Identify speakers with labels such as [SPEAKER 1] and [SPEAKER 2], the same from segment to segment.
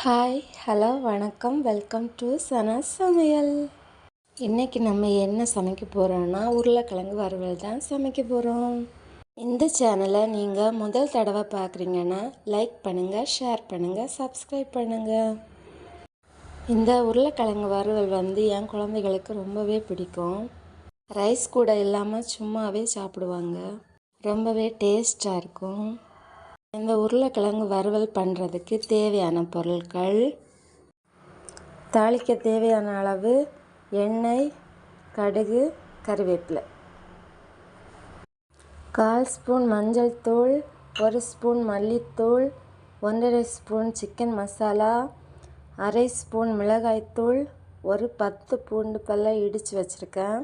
[SPEAKER 1] Hi hello வணக்கம் welcome to சனா சமையல். இன்றைக்கி நம்ம என்ன சமைக்க போகிறோன்னா உருளைக்கிழங்கு வறுவல் தான் சமைக்க போகிறோம். இந்த சேனலை நீங்கள் முதல் தடவை பார்க்குறீங்கன்னா லைக் பண்ணுங்கள், ஷேர் பண்ணுங்கள், சப்ஸ்கிரைப் பண்ணுங்கள். இந்த உருளைக்கிழங்கு வறுவல் என் குழந்தைகளுக்கு ரொம்பவே பிடிக்கும். ரைஸ் கூட இல்லாமல் சும்மாவே சாப்பிடுவாங்க. ரொம்பவே டேஸ்ட்டாக இருக்கும். இந்த உருளைக்கிழங்கு வறுவல் பண்ணுறதுக்கு தேவையான பொருட்கள்: தாளிக்க தேவையான அளவு எண்ணெய், கடுகு, கறிவேப்பிலை, 1/4 ஸ்பூன் மஞ்சள் தூள், 1 ஸ்பூன் மல்லித்தூள், 1½ ஸ்பூன் சிக்கன் மசாலா, 1/2 ஸ்பூன் மிளகாய்த்தூள், ஒரு 10 பூண்டு பல்லை இடித்து வச்சுருக்கேன்,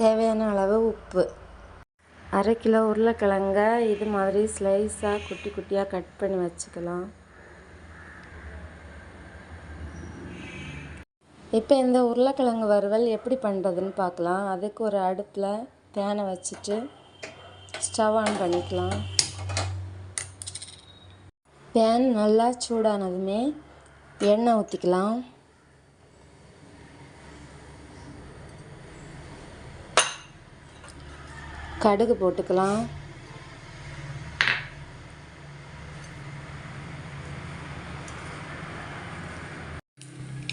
[SPEAKER 1] தேவையான அளவு உப்பு. 1/2 கிலோ உருளைக்கிழங்க இது மாதிரி ஸ்லைஸாக குட்டி குட்டியாக கட் பண்ணி வச்சுக்கலாம். இப்போ இந்த உருளைக்கிழங்கு வறுவல் எப்படி பண்ணுறதுன்னு பார்க்கலாம். அதுக்கு ஒரு அடுப்பில் பேனை வச்சுட்டு ஸ்டவ் ஆன் பண்ணிக்கலாம். பேன் நல்லா சூடானதுமே எண்ணெய் ஊற்றிக்கலாம். கடுகு போட்டுக்கலாம்.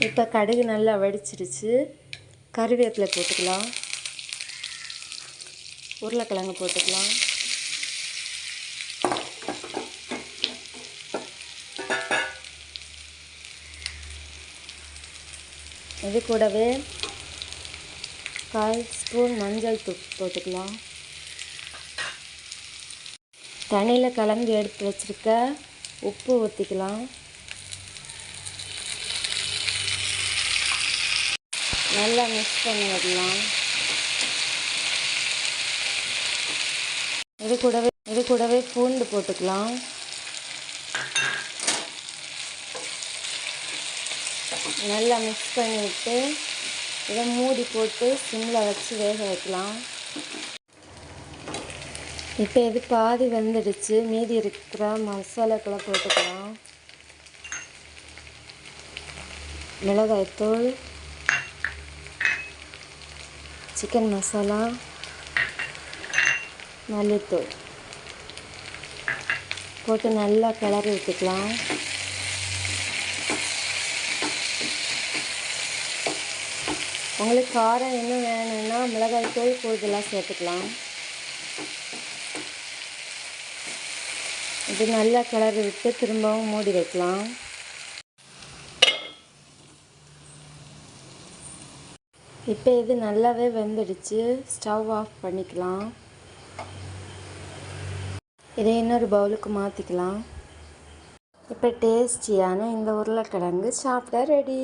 [SPEAKER 1] இப்போ கடுகு நல்லா வெடிச்சிருச்சு. கறிவேப்பிலை போட்டுக்கலாம். உருளைக்கிழங்கு போட்டுக்கலாம். இது கூடவே 1/4 ஸ்பூன் மஞ்சள் தூள் போட்டுக்கலாம். தண்ணியில் கலந்து எடுத்து வச்சுருக்க உப்பு ஊற்றிக்கலாம். நல்லா மிக்ஸ் பண்ணி விடலாம். இது கூடவே பூண்டு போட்டுக்கலாம். நல்லா மிக்ஸ் பண்ணி விட்டு இதை மூடி போட்டு சிம்மில் வச்சு வேக வைக்கலாம். இப்போ இது பாதி வெந்துடுச்சு. மீதி இருக்கிற மசாலாக்களை போட்டுக்கலாம். மிளகாய்த்தூள், சிக்கன் மசாலா, மல்லித்தூள் போட்டு நல்லா கிளறி விட்டுக்கலாம். உங்களுக்கு காரம் இன்னும் வேணும்னா மிளகாய்த்தூள் கூடுதலாக சேர்த்துக்கலாம். இது நல்லா கிளறி விட்டு திரும்பவும் மூடி வைக்கலாம். இப்போ இது நல்லாவே வெந்துடுச்சு. ஸ்டவ் ஆஃப் பண்ணிக்கலாம். இதை இன்னொரு பவுலுக்கு மாற்றிக்கலாம். இப்போ டேஸ்டியான இந்த உருளைக்கிழங்கு சாப்பிட ரெடி.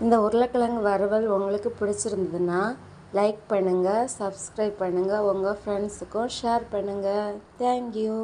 [SPEAKER 1] இந்த உருளைக்கிழங்கு வறுவல் உங்களுக்கு பிடிச்சிருந்ததுன்னா லைக் பண்ணுங்கள், சப்ஸ்கிரைப் பண்ணுங்கள், உங்கள் ஃப்ரெண்ட்ஸுக்கும் ஷேர் பண்ணுங்கள். தேங்க்யூ.